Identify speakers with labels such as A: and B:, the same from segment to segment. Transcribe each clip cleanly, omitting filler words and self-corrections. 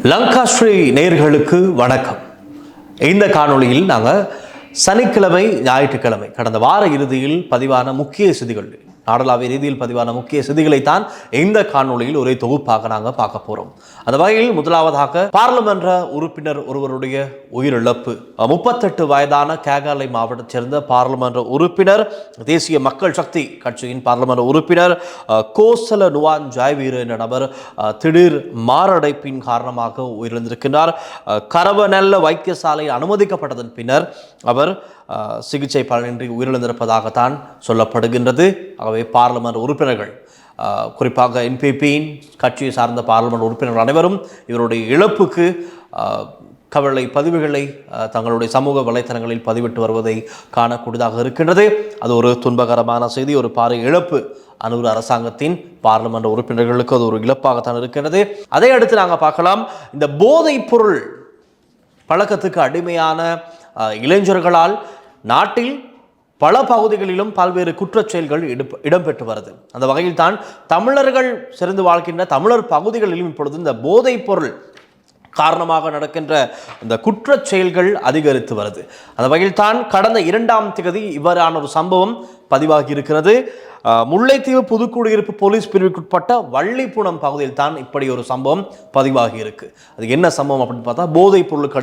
A: லங்காஸ்ரீ நேயர்களுக்கு வணக்கம். இந்த காணொளியில் நாங்கள் சனிக்கிழமை ஞாயிற்றுக்கிழமை கடந்த வார இறுதியில் பதிவான முக்கிய செய்திகள், நாடளாவிய ரீதியில் பதிவான முக்கிய செய்திகளைத்தான் இந்த காணொளியில் ஒரே தொகுப்பாக நாங்கள் பார்க்க போகிறோம். அந்த வகையில் முதலாவதாக பாராளுமன்ற உறுப்பினர் ஒருவருடைய உயிரிழப்பு. 38 வயதான கேகாலை மாவட்டத்தைச் சேர்ந்த பாராளுமன்ற உறுப்பினர், தேசிய மக்கள் சக்தி கட்சியின் பாராளுமன்ற உறுப்பினர் கோசல நுவான் ஜாய்வீர என்ற நபர் திடீர் மாரடைப்பின் காரணமாக உயிரிழந்திருக்கிறார். கரவநெல்ல வைத்தியசாலையில் அனுமதிக்கப்பட்டதன் பின்னர் அவர் சிகிச்சை பலனின்றி உயிரிழந்திருப்பதாகத்தான் சொல்லப்படுகின்றது. ஆகவே பாராளுமன்ற உறுப்பினர்கள், குறிப்பாக என்பிபியின் கட்சியை சார்ந்த பாராளுமன்ற உறுப்பினர்கள் அனைவரும் இவருடைய இழப்புக்கு கவலை பதிவுகளை தங்களுடைய சமூக வலைத்தளங்களில் பதிவிட்டு வருவதை காணக்கூடியதாக இருக்கின்றது. அது ஒரு துன்பகரமான செய்தி, ஒரு பாரிய இழப்பு. அனூர் அரசாங்கத்தின் பாராளுமன்ற உறுப்பினர்களுக்கு அது ஒரு இழப்பாகத்தான் இருக்கின்றது. அதை அடுத்து நாங்கள் பார்க்கலாம், இந்த போதைப் பொருள் பழக்கத்துக்கு அடிமையான இளைஞர்களால் நாட்டில் பல பகுதிகளிலும் பல்வேறு குற்றச் செயல்கள் இடம்பெற்று வருது. அந்த வகையில் தான் தமிழர்கள் சிறந்து வாழ்கின்ற தமிழர் பகுதிகளிலும் இப்பொழுது இந்த போதைப் பொருள் காரணமாக நடக்கின்ற இந்த குற்றச் செயல்கள் அதிகரித்து வருது. அந்த வகையில் தான் கடந்த 2ஆம் தேதி இவ்வாறான ஒரு சம்பவம் பதிவாகி இருக்கிறது. முல்லைத்தீவு புதுக்குடியிருப்பு போலீஸ் பிரிவுக்குட்பட்ட வள்ளிப்புணம் பகுதியில் தான் இப்படி ஒரு சம்பவம் பதிவாகி இருக்கு. அது என்ன சம்பவம் அப்படின்னு பார்த்தா, போதைப் பொருளுக்கு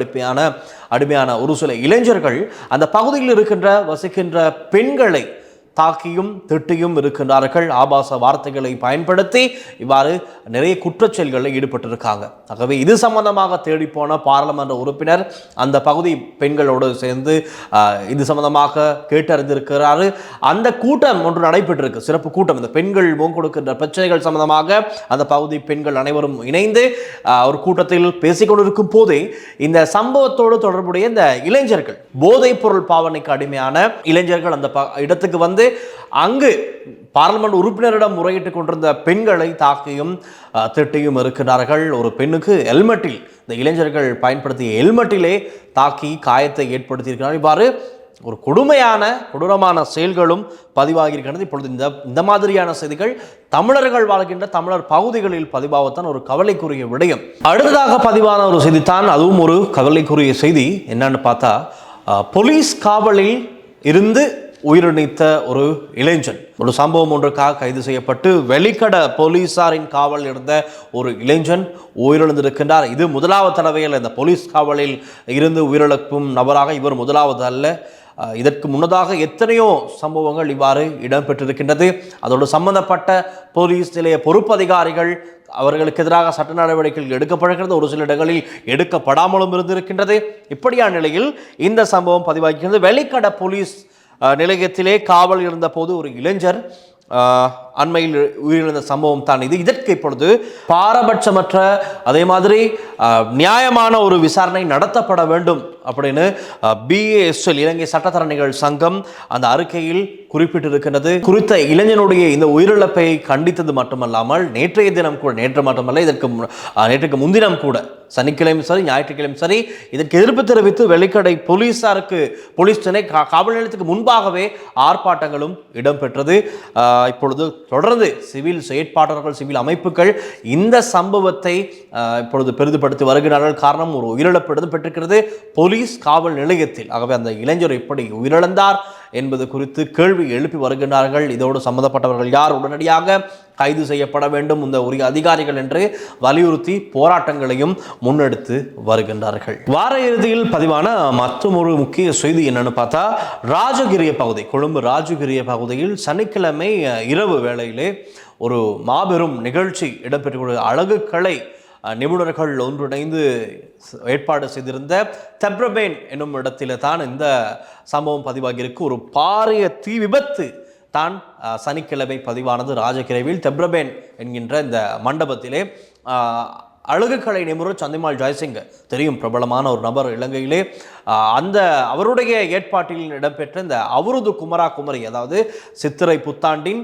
A: அடிமையான ஒரு சில இளைஞர்கள் அந்த பகுதியில் வசிக்கின்ற பெண்களை தாக்கியும் திட்டியும் இருக்கின்றார்கள். ஆபாச வார்த்தைகளை பயன்படுத்தி இவ்வாறு நிறைய குற்றச்செயல்களில் ஈடுபட்டிருக்காங்க. ஆகவே இது சம்பந்தமாக தேடிப்போன பாராளுமன்ற உறுப்பினர் அந்த பகுதி பெண்களோடு சேர்ந்து இது சம்பந்தமாக கேட்டறிந்திருக்கிறாரு. அந்த கூட்டம் ஒன்று நடைபெற்றிருக்கு, சிறப்பு கூட்டம். இந்த பெண்கள் கொடுக்கின்ற பிரச்சனைகள் சம்பந்தமாக அந்த பகுதி பெண்கள் அனைவரும் இணைந்து ஒரு கூட்டத்தில் பேசிக்கொண்டிருக்கும் போதே இந்த சம்பவத்தோடு தொடர்புடைய இந்த இளைஞர்கள், போதைப் பொருள் பாவனைக்கு அடிமையான இளைஞர்கள் அந்த இடத்துக்கு வந்து அங்கு பார்லிமெண்ட் உறுப்பினரிடம் முறையிட்டுக் கொண்டிருந்த பெண்களை தாக்கியும் திட்டியும் இருக்கிறார்கள். ஒரு பெண்ணுக்கு ஹெல்மெட்டில், இந்த இளைஞர்கள் பயன்படுத்திய ஹெல்மெட்டிலே தாக்கி காயத்தை ஏற்படுத்தியிருக்கிறார்கள். இவ்வாறு ஒரு கொடூரமான செயல்களும் பதிவாகியிருக்கிறது. இப்பொழுது இந்த மாதிரியான செய்திகள் தமிழர்கள் வாழ்கின்ற தமிழர் பகுதிகளில் பதிவாகத்தான் ஒரு கவலைக்குரிய விடயம். அடுத்ததாக பதிவான ஒரு செய்தி தான், அதுவும் ஒரு கவலைக்குரிய செய்தி. என்னன்னு பார்த்தா, போலீஸ் காவலில் இருந்து உயிரிழந்த ஒரு இளைஞன் ஒரு சம்பவம் ஒன்றுக்காக கைது செய்யப்பட்டு வெளிக்கட போலீசாரின் காவல் இருந்த ஒரு இளைஞன் உயிரிழந்திருக்கின்றார். இது முதலாவது தடவையில் இந்த போலீஸ் காவலில் இருந்து உயிரிழக்கும் நபராக இவர் முதலாவது அல்ல. இதற்கு முன்னதாக எத்தனையோ சம்பவங்கள் இவ்வாறு இடம்பெற்றிருக்கின்றது. அதோடு சம்பந்தப்பட்ட போலீஸ் நிலைய பொறுப்பு அதிகாரிகள், அவர்களுக்கு எதிராக சட்ட நடவடிக்கைகள் எடுக்கப்படுகிறது, ஒரு சில இடங்களில் எடுக்கப்படாமலும் இருந்திருக்கின்றது. இப்படியான நிலையில் இந்த சம்பவம் பதிவாகிறது. வெளிக்கட போலீஸ் நிலையத்திலே காவல் இருந்த போது ஒரு இளைஞர் அண்மையில் உயிரிழந்த சம்பவம் தான் இது. இதற்கு இப்பொழுது பாரபட்சமற்ற, அதே மாதிரி நியாயமான ஒரு விசாரணை நடத்தப்பட வேண்டும் அப்படின்னு BASL இலங்கை சட்டத்தரணிகள் சங்கம் அந்த அறிக்கையில் குறிப்பிட்டிருக்கின்றது. குறித்த இளைஞனுடைய இந்த உயிரிழப்பை கண்டித்தது மட்டுமல்லாமல் நேற்றைய தினம் கூட, நேற்று மட்டுமல்ல நேற்றுக்கு முன்தினம் கூட, சனிக்கிழமை சரி ஞாயிற்றுக்கிழமை சரி, இதற்கு எதிர்ப்பு தெரிவித்து வெளிக்கடை போலீஸ் நிலை காவல் நிலையத்துக்கு முன்பாகவே ஆர்ப்பாட்டங்களும் இடம்பெற்றது. இப்பொழுது தொடர்ந்து சிவில் செயற்பாட்டாளர்கள், சிவில் அமைப்புகள் இந்த சம்பவத்தை இப்பொழுது பெரிதுபடுத்தி வருகிறார்கள். காரணம், ஒரு உயிரிழப்பு இடம்பெற்றிருக்கிறது போலீஸ் காவல் நிலையத்தில். ஆகவே அந்த இளைஞர் எப்படி உயிரிழந்தார் என்பது குறித்து கேள்வி எழுப்பி வருகின்றார்கள். இதோடு சம்பந்தப்பட்டவர்கள் யார் உடனடியாக கைது செய்யப்பட வேண்டும், இந்த உரிய அதிகாரிகள் என்று வலியுறுத்தி போராட்டங்களையும் முன்னெடுத்து வருகின்றார்கள். வார இறுதியில் பதிவான மற்றும் ஒரு முக்கிய செய்தி என்னன்னு பார்த்தா, ராஜகிரிய பகுதி, கொழும்பு ராஜகிரிய பகுதியில் சனிக்கிழமை இரவு வேளையிலே ஒரு மாபெரும் நிகழ்ச்சி இடம்பெற்று அழகு கலை நிபுணர்கள் ஒன்றிணைந்து ஏற்பாடு செய்திருந்த தெப்ரபேன் என்னும் இடத்தில தான் இந்த சம்பவம் பதிவாகியிருக்கு. ஒரு பாரிய தீ விபத்து தான் சனிக்கிழமை பதிவானது. ராஜகிரவில் தெப்ரபேன் என்கின்ற இந்த மண்டபத்திலே அழகுக்கலை நிபுணர் சந்திமால் ஜெயசிங்க, தெரியும், பிரபலமான ஒரு நபர் இலங்கையிலே. அந்த அவருடைய ஏற்பாட்டில் இடம்பெற்ற இந்த அவருது குமரி, அதாவது சித்திரை புத்தாண்டின்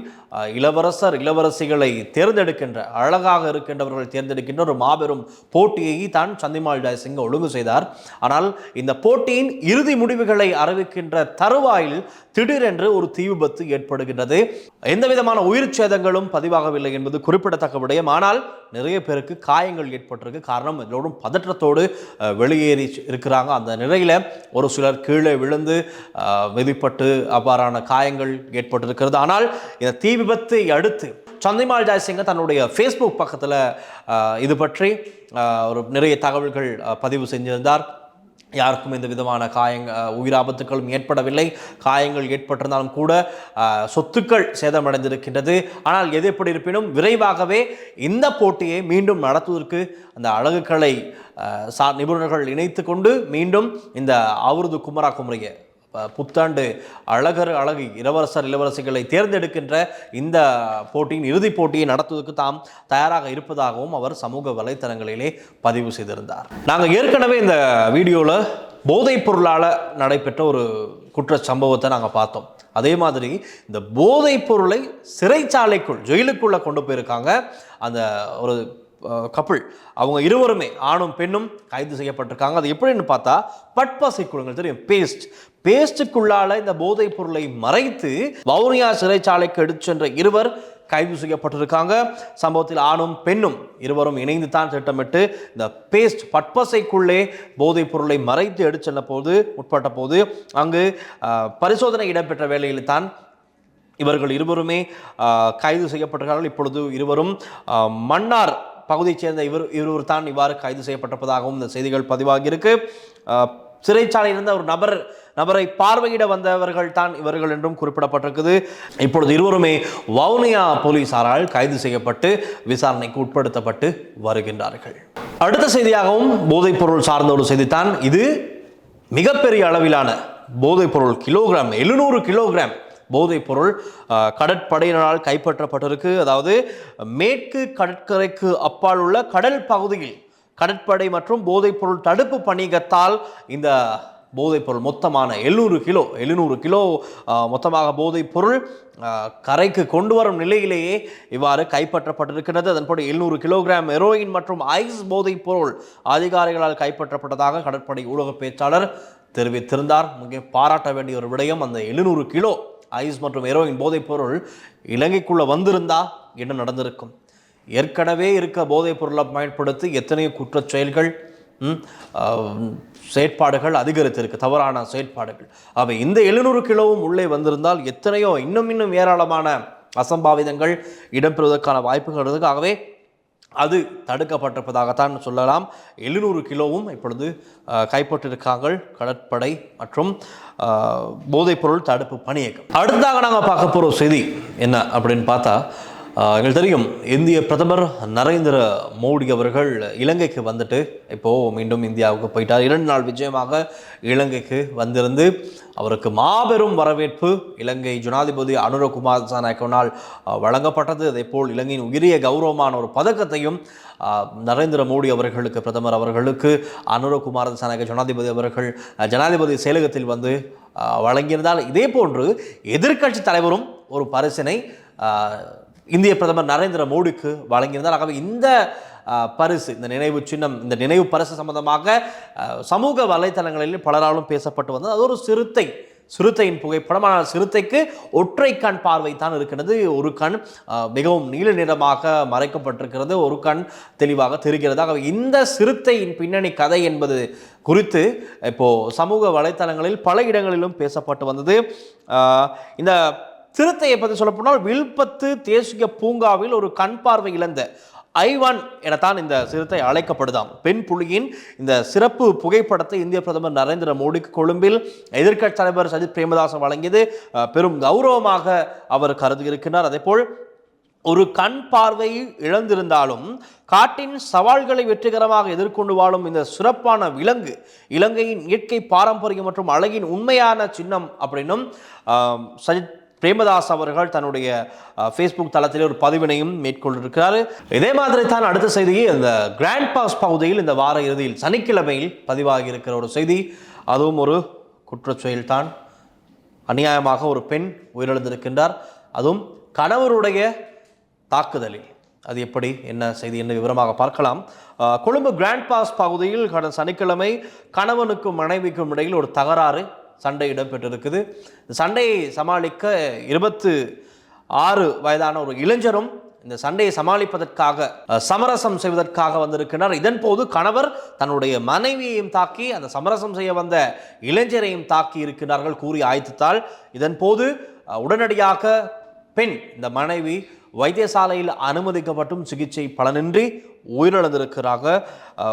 A: இளவரசிகளை தேர்ந்தெடுக்கின்ற, அழகாக இருக்கின்றவர்கள் தேர்ந்தெடுக்கின்ற ஒரு மாபெரும் போட்டியை தான் சந்திமால் ஜெயசிங்க ஒழுங்கு செய்தார். ஆனால் இந்த போட்டியின் இறுதி முடிவுகளை அறிவிக்கின்ற தருவாயில் திடீரென்று ஒரு தீ விபத்து ஏற்படுகின்றது. எந்த விதமான உயிர் சேதங்களும் பதிவாகவில்லை என்பது குறிப்பிடத்தக்க விடயம். ஆனால் நிறைய பேருக்கு காயங்கள் ஏற்பட்டிருக்கு. காரணம் எல்லோரும் பதற்றத்தோடு வெளியேறி இருக்கிறாங்க. அந்த நிலையில் ஒரு சிலர் கீழே விழுந்து மிதிப்பட்டு அவ்வாறான காயங்கள் ஏற்பட்டிருக்கிறது. ஆனால் இந்த தீ விபத்தை அடுத்து சந்திமால் ஜெயசிங்க தன்னுடைய ஃபேஸ்புக் பக்கத்தில் இது பற்றி ஒரு நிறைய தகவல்கள் பதிவு செஞ்சிருந்தார். யாருக்கும் எந்த விதமான உயிராபத்துக்களும் ஏற்படவில்லை. காயங்கள் ஏற்பட்டிருந்தாலும் கூட சொத்துக்கள் சேதமடைந்திருக்கின்றது. ஆனால் எது எப்படி இருப்பினும் விரைவாகவே இந்த போட்டியை மீண்டும் நடத்துவதற்கு அந்த அழகுக்கலை நிபுணர்கள் இணைத்து கொண்டு மீண்டும் இந்த அவருது குமரா குமரியை புத்தாண்டு அழகு இளவரசர் இளவரசிகளை தேர்ந்தெடுக்கின்ற இந்த போட்டியின் இறுதிப் போட்டியை நடத்துவதற்கு தாம் தயாராக இருப்பதாகவும் அவர் சமூக வலைத்தளங்களிலே பதிவு செய்திருந்தார். நாங்கள் ஏற்கனவே இந்த வீடியோவில் போதைப் பொருளால் நடைபெற்ற ஒரு குற்ற சம்பவத்தை நாங்கள் பார்த்தோம். அதே மாதிரி இந்த போதைப் பொருளை சிறைச்சாலைக்குள் ஜெயிலுக்குள்ளே கொண்டு போயிருக்காங்க. அந்த ஒரு கப்புள் அவங்க இருவருமே ஆணும் பெண்ணும் கைது செய்யப்பட்டிருக்காங்க. அது எப்படின்னு பார்த்தா பட்பாசை குழுங்கள் தெரியும், பேஸ்டுக்குள்ளால இந்த போதைப் பொருளை மறைத்து வவுனியா சிறைச்சாலைக்கு எடுத்து சென்ற இருவர் கைது செய்யப்பட்டிருக்காங்க. சம்பவத்தில் ஆணும் பெண்ணும் இருவரும் இணைந்து தான் திட்டமிட்டு இந்த பட்பசைக்குள்ளே போதைப் பொருளை மறைத்து எடுத்து சென்ற போது முற்பட்ட போது அங்கு பரிசோதனை இடம்பெற்ற வேளையில் தான் இவர்கள் இருவருமே கைது செய்யப்பட்டிருக்கிறார்கள். இப்பொழுது இருவரும் மன்னார் பகுதியைச் சேர்ந்த இருவர் தான் இவ்வாறு கைது செய்யப்பட்டிருப்பதாகவும் இந்த செய்திகள் பதிவாகியிருக்கு. சிறைச்சாலையில் இருந்த ஒரு நபரை பார்வையிட வந்தவர்கள் தான் இவர்கள் என்றும் குறிப்பிடப்பட்டிருக்குது. இப்பொழுது இருவருமே வவுனியா போலீசாரால் கைது செய்யப்பட்டு விசாரணைக்கு உட்படுத்தப்பட்டு வருகின்றார்கள். அடுத்த செய்தியாகவும் போதைப் பொருள் சார்ந்த ஒரு செய்தித்தான் இது. மிகப்பெரிய அளவிலான போதைப் பொருள் கிலோகிராம் 700 கிலோகிராம் போதைப் பொருள் கடற்படையினரால் கைப்பற்றப்பட்டிருக்கு. அதாவது மேற்கு கடற்கரைக்கு அப்பால் உள்ள கடல் பகுதியில் கடற்படை மற்றும் போதைப் பொருள் தடுப்பு பணியகத்தால் இந்த போதைப் பொருள் மொத்தமான 700 கிலோ மொத்தமாக போதைப் பொருள் கரைக்கு கொண்டு வரும் நிலையிலேயே இவ்வாறு கைப்பற்றப்பட்டிருக்கிறது. அதன்படி 700 கிலோகிராம் ஹெரோயின் மற்றும் ஐஸ் போதைப் பொருள் அதிகாரிகளால் கைப்பற்றப்பட்டதாக கடற்படை ஊடக பேச்சாளர் தெரிவித்திருந்தார். மிக பாராட்ட வேண்டிய ஒரு விடயம். அந்த 700 கிலோ ஐஸ் மற்றும் ஹெரோயின் போதைப் பொருள் இலங்கைக்குள்ள வந்திருந்தா என்ன நடந்திருக்கும்? ஏற்கனவே இருக்க போதைப் பொருளை பயன்படுத்தி எத்தனையோ குற்றச் செயல்கள் செயற்பாடுகள் அதிகரித்திருக்கு, தவறான செயற்பாடுகள். அவை இந்த 700 கிலோவும் உள்ளே வந்திருந்தால் எத்தனையோ இன்னும் ஏராளமான அசம்பாவிதங்கள் இடம்பெறுவதற்கான வாய்ப்புகள் இருக்கு. ஆகவே அது தடுக்கப்பட்டிருப்பதாகத்தான் சொல்லலாம். 700 கிலோவும் இப்பொழுது கைப்பற்றிருக்காங்க கடற்படை மற்றும் போதைப்பொருள் தடுப்பு பணியகம். அடுத்ததாக நாங்கள் பார்க்க போகிற செய்தி என்ன அப்படின்னு பார்த்தா, எங்களுக்கு தெரியும் இந்திய பிரதமர் நரேந்திர மோடி அவர்கள் இலங்கைக்கு வந்துட்டு இப்போது மீண்டும் இந்தியாவுக்கு போயிட்டார். 2 நாள் விஜயமாக இலங்கைக்கு வந்திருந்து அவருக்கு மாபெரும் வரவேற்பு இலங்கை ஜனாதிபதி அனுரகுமார் திசாநாயக்கவினால் வழங்கப்பட்டது. அதேபோல் இலங்கையின் உயரிய கௌரவமான ஒரு பதக்கத்தையும் நரேந்திர மோடி அவர்களுக்கு பிரதமர் அவர்களுக்கு அனுரகுமார் திசாநாயக்க ஜனாதிபதி அவர்கள் ஜனாதிபதி செயலகத்தில் வந்து வழங்கியிருந்தால், இதே போன்று எதிர்க்கட்சி தலைவரும் ஒரு பரிசினை இந்திய பிரதமர் நரேந்திர மோடிக்கு வழங்கியிருந்தார். ஆகவே இந்த பரிசு, இந்த நினைவு சின்னம், இந்த நினைவு பரிசு சம்பந்தமாக சமூக வலைத்தளங்களில் பலராலும் பேசப்பட்டு வந்தது. அது ஒரு சிறுத்தையின் புகைப்படம். ஆனால் சிறுத்தைக்கு ஒற்றை கண் பார்வை தான் இருக்கிறது. ஒரு கண் மிகவும் நீல நிறமாக மறைக்கப்பட்டிருக்கிறது, ஒரு கண் தெளிவாக தெரிகிறது. ஆகவே இந்த சிறுத்தையின் பின்னணி கதை என்பது குறித்து இப்போ சமூக வலைத்தளங்களில் பல இடங்களிலும் பேசப்பட்டு வந்தது. இந்த சிறுத்தையை பற்றி சொல்ல போனால் வில்பத்து தேசிய பூங்காவில் ஒரு கண் பார்வை இழந்த ஐவான் எனத்தான் இந்த சிறுத்தை அழைக்கப்படுதாம். பெண் புலியின் இந்த சிறப்பு புகைப்படத்தை இந்திய பிரதமர் நரேந்திர மோடிக்கு கொழும்பில் எதிர்க்கட்சி தலைவர் சஜித் பிரேமதாச வழங்கியது பெரும் கௌரவமாக அவர் கருதியிருக்கிறார். அதேபோல் ஒரு கண் பார்வை இழந்திருந்தாலும் காட்டின் சவால்களை வெற்றிகரமாக எதிர்கொண்டு வாழும் இந்த சிறப்பான விலங்கு இலங்கையின் இயற்கை பாரம்பரியம் மற்றும் அழகின் உண்மையான சின்னம் அப்படின்னும் சஜித் பிரேமதாஸ் அவர்கள் தன்னுடைய ஃபேஸ்புக் தளத்தில் ஒரு பதிவினையும் மேற்கொண்டிருக்கிறார். இதே மாதிரி தான் அடுத்த செய்தியை இந்த கிராண்ட் பாஸ் பகுதியில் இந்த வார இறுதியில் சனிக்கிழமையில் பதிவாகி இருக்கிற ஒரு செய்தி. அதுவும் ஒரு குற்றச்செயல் தான். அநியாயமாக ஒரு பெண் உயிரிழந்திருக்கின்றார், அதுவும் கணவருடைய தாக்குதலில். அது எப்படி, என்ன செய்தி என்று விவரமாக பார்க்கலாம். கொழும்பு கிராண்ட் பாஸ் பகுதியில் கடந்த சனிக்கிழமை கணவனுக்கும் மனைவிக்கும் இடையில் ஒரு தகராறு சண்டை இடம்பெற்றிருக்குது. இந்த சண்டையை சமாளிக்க 26 வயதான ஒரு இளைஞரும் இந்த சண்டையை சமாளிப்பதற்காக சமரசம் செய்வதற்காக வந்திருக்கிறார். இதன் போது கணவர் தன்னுடைய மனைவியையும் தாக்கி அந்த சமரசம் செய்ய வந்த இளைஞரையும் தாக்கி இருக்கிறார்கள் கூறிய ஆயத்தத்தால் இதன் போது உடனடியாக பெண் இந்த மனைவி வைத்தியசாலையில் அனுமதிக்கப்பட்டும் சிகிச்சை பலனின்றி உயிரிழந்திருக்கிறாங்க.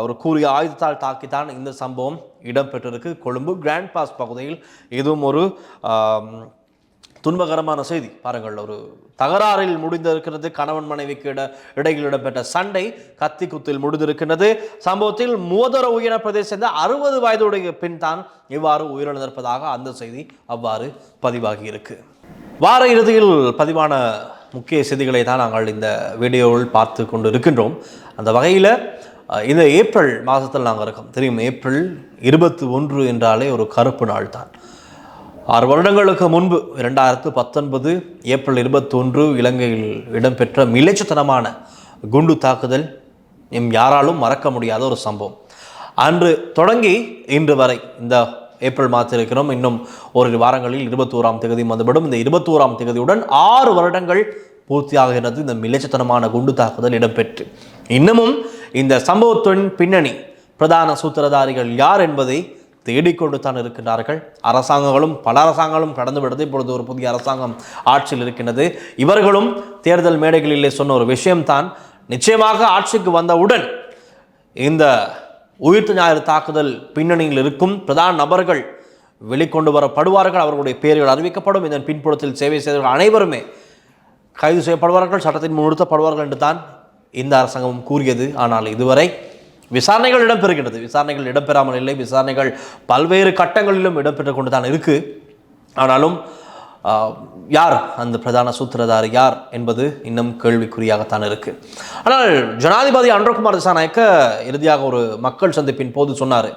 A: ஒரு கூறிய ஆயுதத்தால் தாக்கித்தான் இந்த சம்பவம் இடம்பெற்றிருக்கு. கொழும்பு கிராண்ட் பாஸ் பகுதியில் இதுவும் ஒரு துன்பகரமான செய்தி. பாருங்கள், ஒரு தகராறில் முடிந்திருக்கிறது. கணவன் மனைவிக்கு இடையில் இடம்பெற்ற சண்டை கத்தி குத்தில் முடிந்திருக்கிறது. சம்பவத்தில் மோதர உயர பிரதேச 60 வயதுடைய பெண் தான் இவ்வாறு உயிரிழந்திருப்பதாக அந்த செய்தி அவ்வாறு பதிவாகி இருக்கு. வார இறுதியில் பதிவான முக்கிய செய்திகளை தான் நாங்கள் இந்த வீடியோவில் பார்த்து கொண்டு இருக்கின்றோம். அந்த வகையில் இந்த ஏப்ரல் மாதத்தில் நாங்கள் இருக்கோம். தெரியும், ஏப்ரல் 21 என்றாலே ஒரு கருப்பு நாள் தான். 6 வருடங்களுக்கு முன்பு 2019 ஏப்ரல் 21 இலங்கையில் இடம்பெற்ற மிலேச்சத்தனமான குண்டு தாக்குதல் யாராலும் மறக்க முடியாத ஒரு சம்பவம். அன்று தொடங்கி இன்று வரை இந்த ஏப்ரல் மாதத்தில் இருக்கிறோம். இன்னும் ஒரு வாரங்களில் 21ஆம் தேதி வந்துவிடும். இந்த 21ஆம் தேதியுடன் 6 வருடங்கள் பூர்த்தியாகிறது இந்த மிலேச்சத்தனமான குண்டு தாக்குதல் இடம்பெற்று. இன்னமும் இந்த சம்பவத்தின் பின்னணி பிரதான சூத்திரதாரிகள் யார் என்பதை தேடிக்கொண்டு தான் இருக்கின்றார்கள். அரசாங்கங்களும் பல அரசாங்கங்களும் கடந்து விடுது. இப்பொழுது ஒரு புதிய அரசாங்கம் ஆட்சியில் இருக்கின்றது. இவர்களும் தேர்தல் மேடைகளிலே சொன்ன ஒரு விஷயம்தான், நிச்சயமாக ஆட்சிக்கு வந்தவுடன் இந்த உயிர்த்த ஞாயிறு தாக்குதல் பின்னணியில் இருக்கும் பிரதான நபர்கள் வெளிக்கொண்டு வரப்படுவார்கள். அவர்களுடைய பெயர்கள் அறிவிக்கப்படும். இதன் பின்புறத்தில் சேவை செய்தவர்கள் அனைவருமே கைது செய்யப்படுவார்கள், சட்டத்தின் முன் நிறுத்தப்படுவார்கள் என்று தான் இந்த அரசாங்கம் கூறியது. ஆனால் இதுவரை விசாரணைகள் இடம்பெறுகின்றது. விசாரணைகள் இடம்பெறாமல் இல்லை. விசாரணைகள் பல்வேறு கட்டங்களிலும் இடம்பெற்று கொண்டு தான் இருக்கு. ஆனாலும் யார் அந்த பிரதான சூத்திரதாரி யார் என்பது இன்னும் கேள்விக்குறியாகத்தான் இருக்கு. ஆனால் ஜனாதிபதி அன்றகுமார் திசாநாயக்க இறுதியாக ஒரு மக்கள் சந்திப்பின் போது சொன்னார்,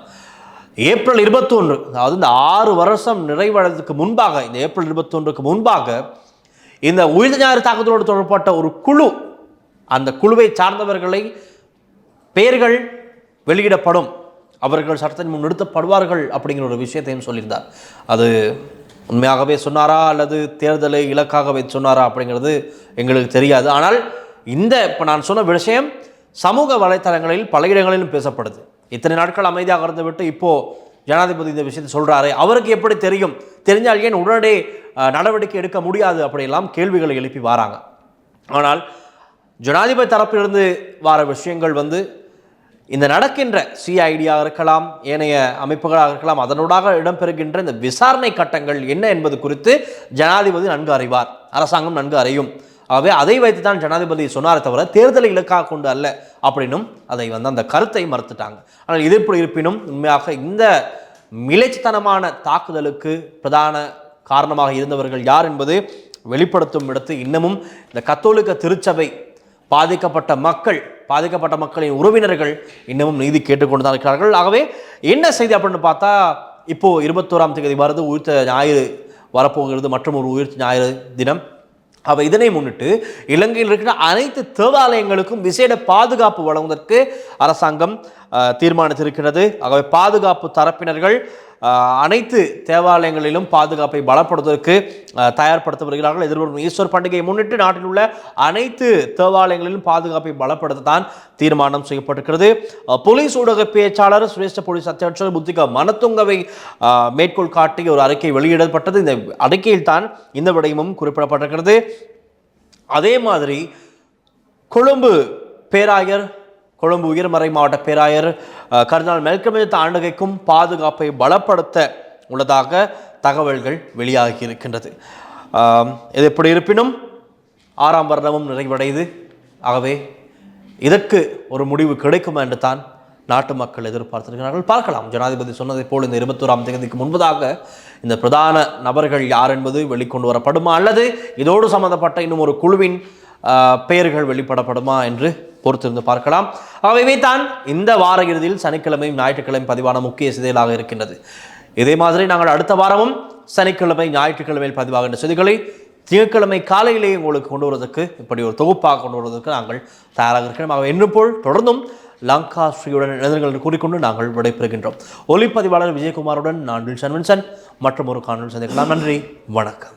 A: ஏப்ரல் 21, அதாவது இந்த 6 வருஷம் நிறைவடைவதற்கு முன்பாக, இந்த ஏப்ரல் 21க்கு முன்பாக இந்த உயிர்த்த ஞாயிறு தாக்குதலோடு தொடர்பட்ட ஒரு குழு, அந்த குழுவை சார்ந்தவர்களை பெயர்கள் வெளியிடப்படும், அவர்கள் சட்டத்தின் முன் நிறுத்தப்படுவார்கள் அப்படிங்கிற ஒரு விஷயத்தையும் சொல்லியிருந்தார். அது உண்மையாகவே சொன்னாரா அல்லது தேர்தலை இலக்காகவே சொன்னாரா அப்படிங்கிறது எங்களுக்கு தெரியாது. ஆனால் இப்போ நான் சொன்ன விஷயம் சமூக வலைத்தளங்களில் பல இடங்களிலும் பேசப்படுது. இத்தனை நாட்கள் அமைதியாக இருந்துவிட்டு இப்போது ஜனாதிபதி இந்த விஷயத்தை சொல்கிறாரு, அவருக்கு எப்படி தெரியும், தெரிஞ்சால் ஏன் உடனே நடவடிக்கை எடுக்க முடியாது அப்படியெல்லாம் கேள்விகளை எழுப்பி வராங்க. ஆனால் ஜனாதிபதி தரப்பிலிருந்து வர விஷயங்கள் இந்த நடக்கின்ற சிஐடியாக இருக்கலாம், ஏனைய அமைப்புகளாக இருக்கலாம், அதனூடாக இடம்பெறுகின்ற இந்த விசாரணை கட்டங்கள் என்ன என்பது குறித்து ஜனாதிபதி நன்கு அறிவார், அரசாங்கம் நன்கு அறியும். ஆகவே அதை வைத்து தான் ஜனாதிபதி சொன்னாரே தவிர தேர்தலை இலக்காக கொண்டு அல்ல அப்படின்னும் அதை அந்த கருத்தை மறுத்துட்டாங்க. ஆனால் இது எப்படி இருப்பினும் உண்மையாக இந்த மிலேச்சத்தனமான தாக்குதலுக்கு பிரதான காரணமாக இருந்தவர்கள் யார் என்பது வெளிப்படுத்தும் இடத்து இன்னமும் இந்த கத்தோலிக்க திருச்சபை பாதிக்கப்பட்ட மக்களின் உறவினர்கள் இன்னமும் நீதி கேட்டுக்கொண்டு தான் இருக்கிறார்கள். ஆகவே என்ன செய்தி அப்படின்னு பார்த்தா, இப்போ 21ஆம் தேதி வருது, உயிர்த்த ஞாயிறு வரப்போகிறது, மற்றும் ஒரு உயிர்த்த ஞாயிறு தினம். இதனை முன்னிட்டு இலங்கையில் இருக்கிற அனைத்து தேவாலயங்களுக்கும் விசேட பாதுகாப்பு வழங்குவதற்கு அரசாங்கம் தீர்மானித்திருக்கிறது. ஆகவே பாதுகாப்பு தரப்பினர்கள் அனைத்து தேவாலயங்களிலும் பாதுகாப்பை பலப்படுத்துவதற்கு தயார்படுத்த வருகிறார்கள். எதிர்வரும் ஈஸ்வர் பண்டிகையை முன்னிட்டு நாட்டில் உள்ள அனைத்து தேவாலயங்களிலும் பாதுகாப்பை பலப்படுத்தத்தான் தீர்மானம் செய்யப்பட்டிருக்கிறது. போலீஸ் ஊடக பேச்சாளர் சிரேஷ்ட போலீஸ் அத்தியட்சர் புத்திக மனத்துங்கவை மேற்கோள் காட்டி ஒரு அறிக்கை வெளியிடப்பட்டது. இந்த அறிக்கையில் தான் இந்த விடயமும் குறிப்பிடப்பட்டிருக்கிறது. அதே மாதிரி கொழும்பு உயர்மறை மாவட்ட பேராயர் கர்தினால் மெல்கம் ஆண்டகைக்கும் பாதுகாப்பை பலப்படுத்த உள்ளதாக தகவல்கள் வெளியாகி இருக்கின்றது. இது எப்படி இருப்பினும் 6ஆம் வருடமும் நிறைவடையுது. ஆகவே இதற்கு ஒரு முடிவு கிடைக்குமா என்று தான் நாட்டு மக்கள் எதிர்பார்த்திருக்கிறார்கள். பார்க்கலாம். ஜனாதிபதி சொன்னதை போல் இந்த 21ஆம் தேதிக்கு முன்பதாக இந்த பிரதான நபர்கள் யார் என்பது வெளிக்கொண்டு வரப்படுமா அல்லது இதோடு சம்பந்தப்பட்ட இன்னும் ஒரு குழுவின் பெயர்கள் வெளிப்படப்படுமா என்று பொறுத்திருந்து பார்க்கலாம். ஆகவே தான் இந்த வார இறுதியில் சனிக்கிழமையும் ஞாயிற்றுக்கிழமை பதிவான முக்கிய செய்திகளாக இருக்கின்றது. இதே மாதிரி நாங்கள் அடுத்த வாரமும் சனிக்கிழமை ஞாயிற்றுக்கிழமையில் பதிவாகின்ற செய்திகளை திங்கட்கிழமை காலையிலேயே உங்களுக்கு கொண்டு வருவதற்கு, இப்படி ஒரு தொகுப்பாக கொண்டு வருவதற்கு நாங்கள் தயாராக இருக்கிறோம். ஆகவே என்று போல் தொடர்ந்தும் லங்கா ஸ்ரீயுடன் இணைந்தர்கள் என்று கூறிக்கொண்டு நாங்கள் விடைபெறுகின்றோம். ஒளிப்பதிவாளர் விஜயகுமாருடன் நான் டில்ஷன் வின்சன் மற்றும் ஒரு காணொலி சந்திக்கலாம். நன்றி, வணக்கம்.